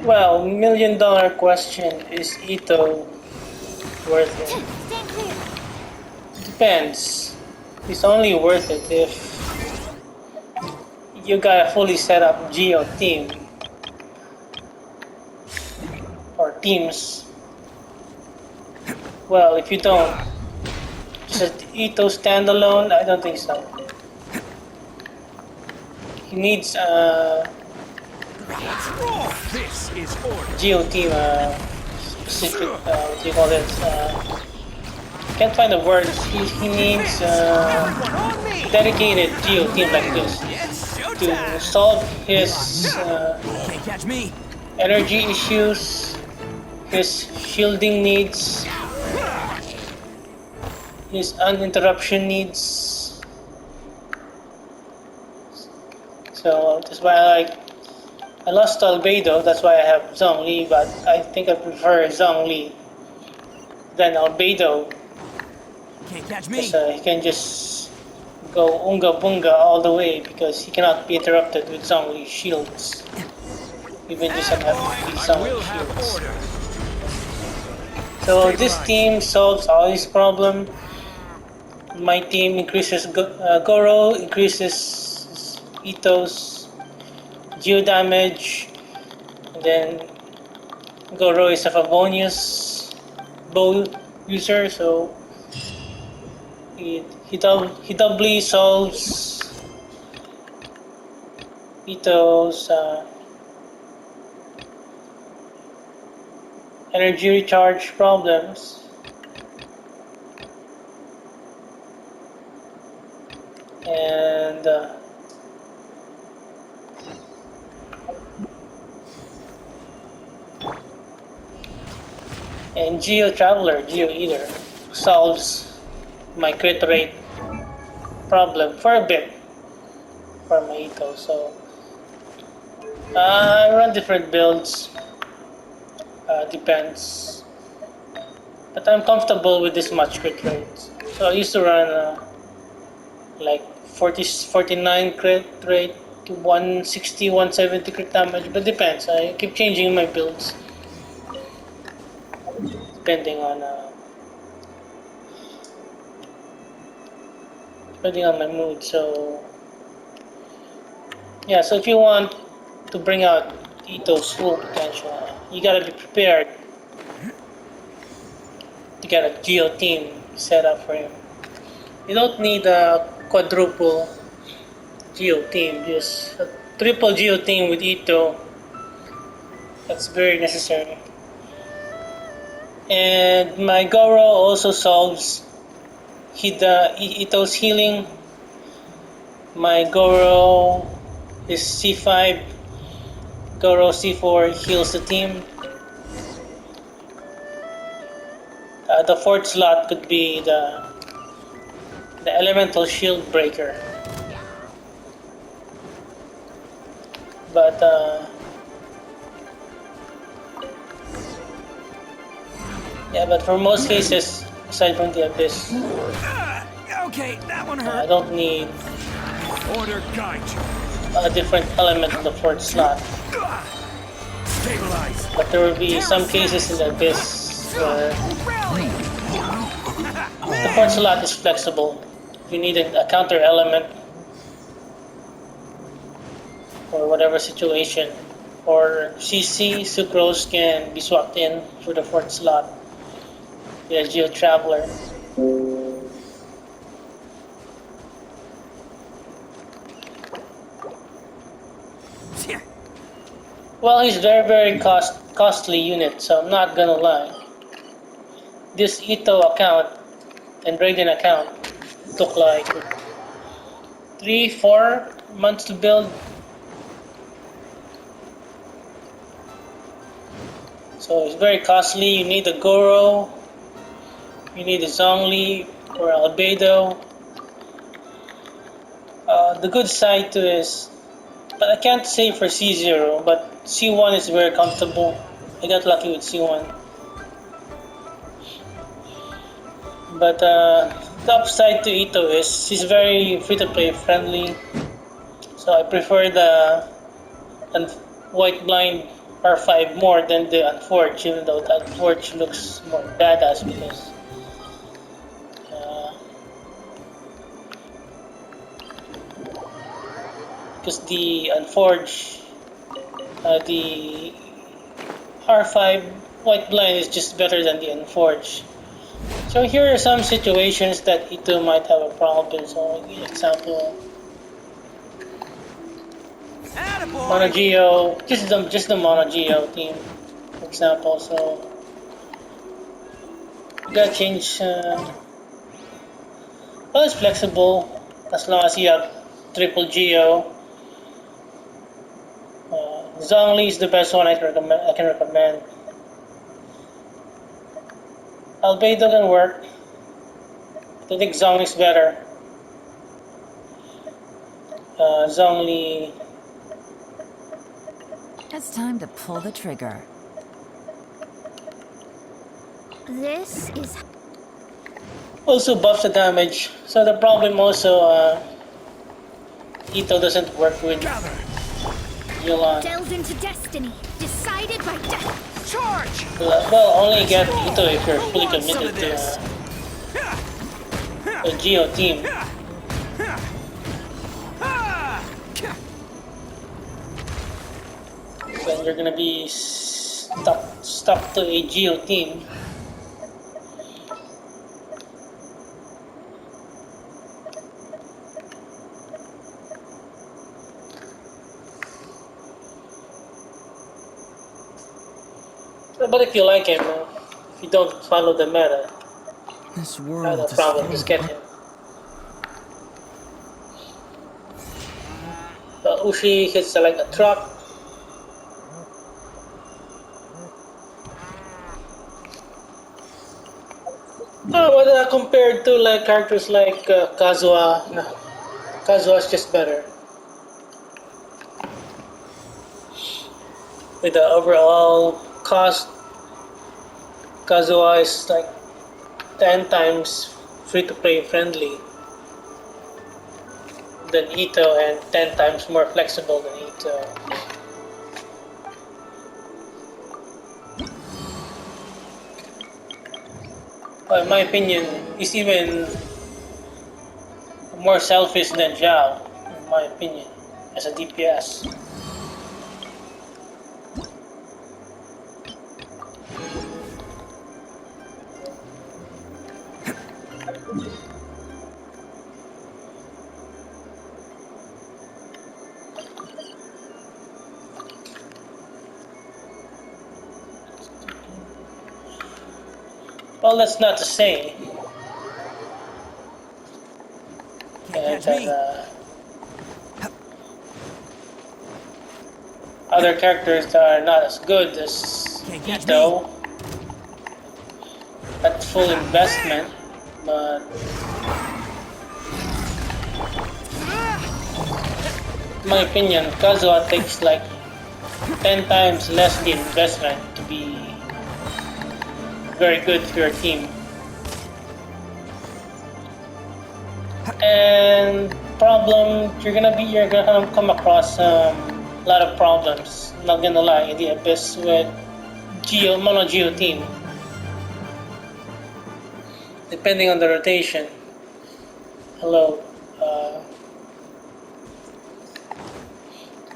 Well, $1 million question, is ITTO worth it? Stand clear. Depends. It's only worth it if you got a fully set up Geo team or teams. Well, if you don't, just ITTO standalone, I don't think so. He needs This is order. Geo team, specific, what do you call it? Can't find the words. He needs Everyone on me! dedicated Geo team like this It's to showtime! solve his Can't catch me! energy issues, his shielding needs, his uninterruption needs. So that's why I lost Albedo, that's why I have Zhongli, but I think I prefer Zhongli than Albedo Can't catch me! because he can just go Unga Bunga all the way because he cannot be interrupted with Zhongli shields. Even just have FP I Zhongli will have shields. order. So this team solves all these problems. My team increases Goro, increases Ito's geo damage, and then Goro is a Favonius bow user, so he doubly solves Ito's energy recharge problems. And Geo Traveler, Geo Eater, solves my crit rate problem for a bit for my Ito. So I run different builds, depends. But I'm comfortable with this much crit rate. So I used to run like 49 crit rate to 160, 170 crit damage, but depends. I keep changing my builds depending on my mood. So yeah, so if you want to bring out Ito's full potential, you gotta be prepared to get a Geo team set up for him. You don't need a quadruple Geo team, just a triple Geo team with Ito. That's very necessary. And my Goro also solves Ito's healing. My Goro is C5. Goro C4 heals the team. The fourth slot could be the elemental shield breaker. But yeah, but for most cases, aside from the abyss, Okay, that one I hurt. don't need Order guide you. a different element in the fourth slot. Stabilize. But there will be some cases in the abyss where Rally. the fourth slot is flexible. If you need a counter element for whatever situation, or CC Sucrose can be swapped in for the fourth slot via Geo Traveler. Well, he's very costly unit, so I'm not gonna lie. This Ito account and Raiden account took like 3-4 months to build. So it's very costly. You need a Goro, you need a Zhongli or Albedo. The good side to is, but I can't say for C0, but C1 is very comfortable. I got lucky with C1. But the upside to Ito is he's very free-to-play friendly. So I prefer the white blind R5 more than the Unforged, even though the Unforged looks more badass because the Unforged, the R5 White Blind is just better than the Unforged. So here are some situations that ITTO might have a problem. So, example, Mono Geo, just the Mono Geo team, for example. So you gotta change. Well, it's flexible as long as you have triple Geo. Zhongli is the best one I can recommend. Albedo can work. I think Zhongli is better. Zhongli. It's time to pull the trigger. This is Also buffs the damage. So the problem also, ITTO doesn't work with Yulon. delve into destiny, decided by death. Charge! Well, only get ITTO if you're fully committed to a Geo team. When you're gonna be stuck to a Geo team. But if you like him, if you don't follow the meta, This no world problem, just get him. Ushi hits like a truck. Oh, but compared to like characters like Kazuha, no, Kazuha's just better. With the overall cost, Kazuha is like 10 times free-to-play friendly than ITTO and 10 times more flexible than ITTO. In my opinion, he's even more selfish than Zhao, in my opinion, as a DPS. Well, that's not to say that other characters are not as good as ITTO at full investment, but in my opinion, Kazuha takes like 10 times less the investment to be very good for your team. And you're gonna come across a lot of problems. Not gonna lie, in the Abyss with Mono Geo team, depending on the rotation. Hello.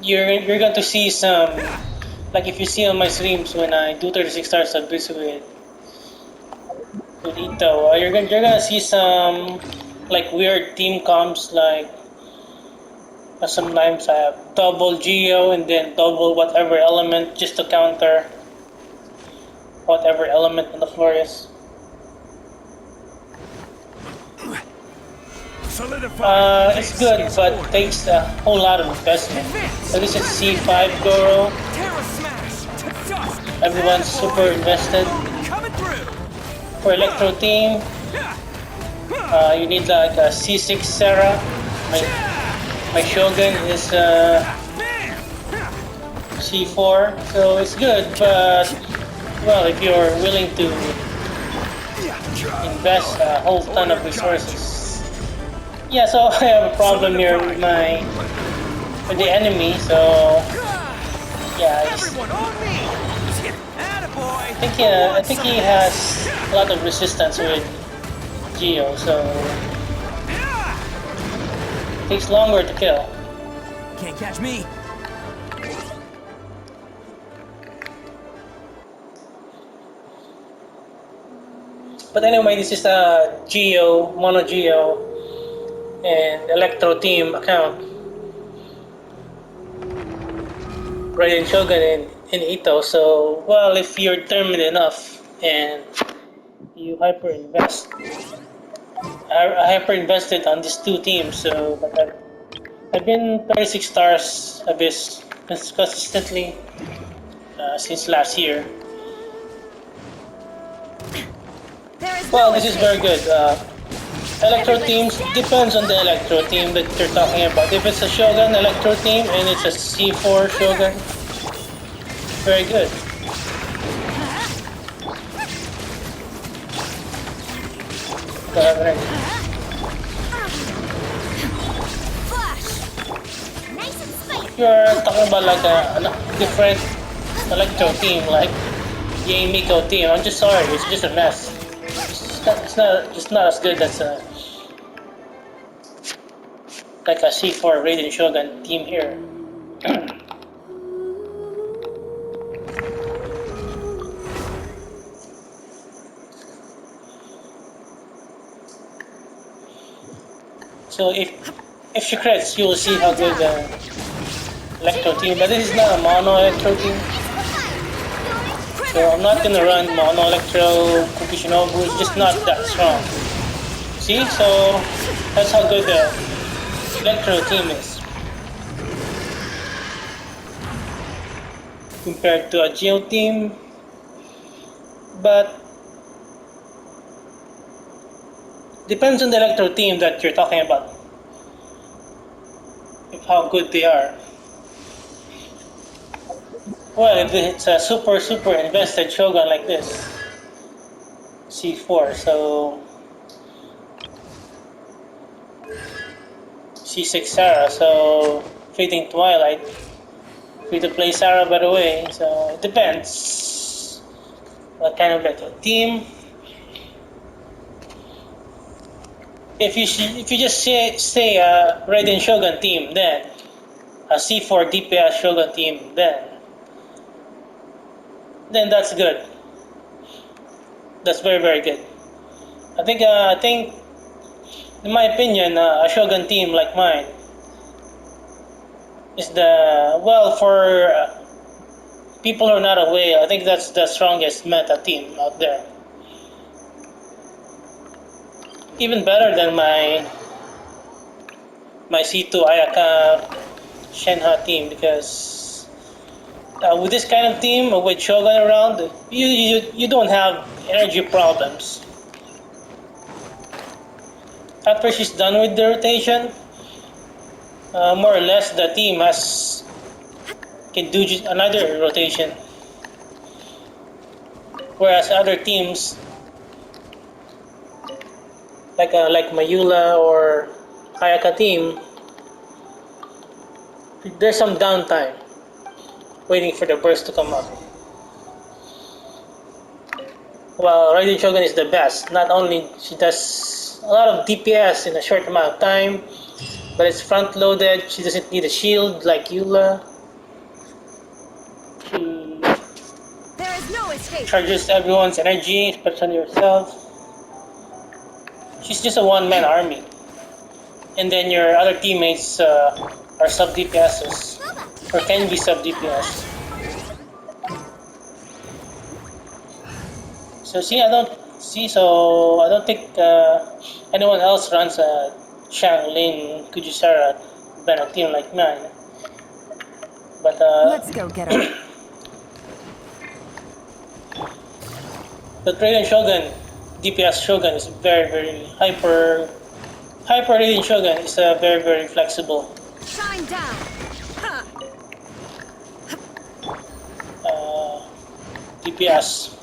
You're going to see some, like if you see on my streams when I do 36 stars Abyss with ITTO, you're gonna see some like weird team comps, like sometimes I have double Geo and then double whatever element just to counter whatever element on the floor is. It's good, but it takes a whole lot of investment. So this is C5 Goro. Everyone's super invested. For Electro team, you need like a C6 Sarah. My Shogun is C4, so it's good, but well, if you're willing to invest a whole ton of resources. Yeah, so I have a problem here with the enemy, so yeah, I think he has a lot of resistance with Geo, so it takes longer to kill. Can't catch me. But anyway, this is a Geo, Mono Geo, and Electro Team account. Raiden Shogun in ITTO, so well, if you're determined enough and you hyper invest. I hyper invested on these two teams, so but I've been 36 stars Abyss consistently since last year. There is Well, no this is very escape. good. Electro teams depends on the Electro team that you're talking about. If it's a Shogun Electro team and it's a C4 Shogun, very good. Flash. Nice and spicy. If you're talking about like a different Electro team, like Yay Miko team, I'm just sorry, it's just a mess. It's not as good as like a C4 Raiden Shogun team here. So if she crits, you will see how good the Electro team. But this is not a mono Electro team, so I'm not gonna run mono Electro Kukishinobu. It's just not that strong. See, so that's how good the Electro team is compared to a Geo team. But depends on the Electro team that you're talking about, if how good they are. Well, if it's a super invested Shogun like this, C4, so C6 Sarah, so Fading Twilight, free to play Sarah by the way, so it depends what kind of Electro team. If you just say a Raiden Shogun team, then a C4 DPS Shogun team, then that's good. That's very good. I think in my opinion, a Shogun team like mine is for people who are not away. I think that's the strongest meta team out there. Even better than my C2 Ayaka Shenha team, because with this kind of team with Shogun around, you don't have energy problems. After she's done with the rotation, more or less the team can do just another rotation, whereas other teams like Mayula or Ayaka team, there's some downtime waiting for the burst to come up. Well, Raiden Shogun is the best. Not only she does a lot of DPS in a short amount of time, but it's front loaded. She doesn't need a shield like Eula. There is no escape. Charges everyone's energy, especially yourself. She's just a one-man army. And then your other teammates are sub-DPSs, or can be sub-DPS. So I don't think anyone else runs a Shanglin Kujisara than a team like mine. But Let's go get her. the Raiden Shogun, DPS Shogun is very hyper Raiden Shogun is very flexible. Shine down. Huh. DPS.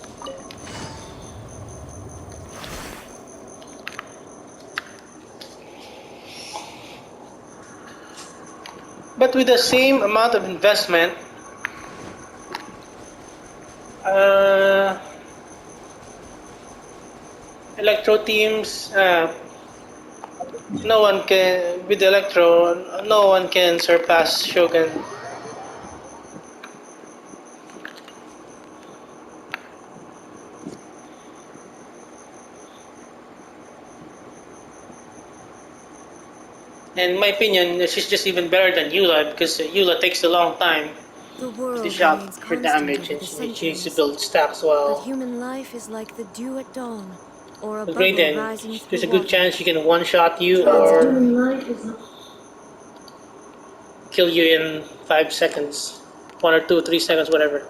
But with the same amount of investment, Electro teams, no one can with Electro. No one can surpass Shogun. And in my opinion, she's just even better than Eula because Eula takes a long time The to world dish out remains her constant damage, over and the she needs to centuries, build stacks but well. human life is like the dew at dawn, or a With bubble Raiden, rising there's through a good water. chance she can one-shot you or Transitory. kill you in 5 seconds, 1 or 2, 3 seconds, whatever.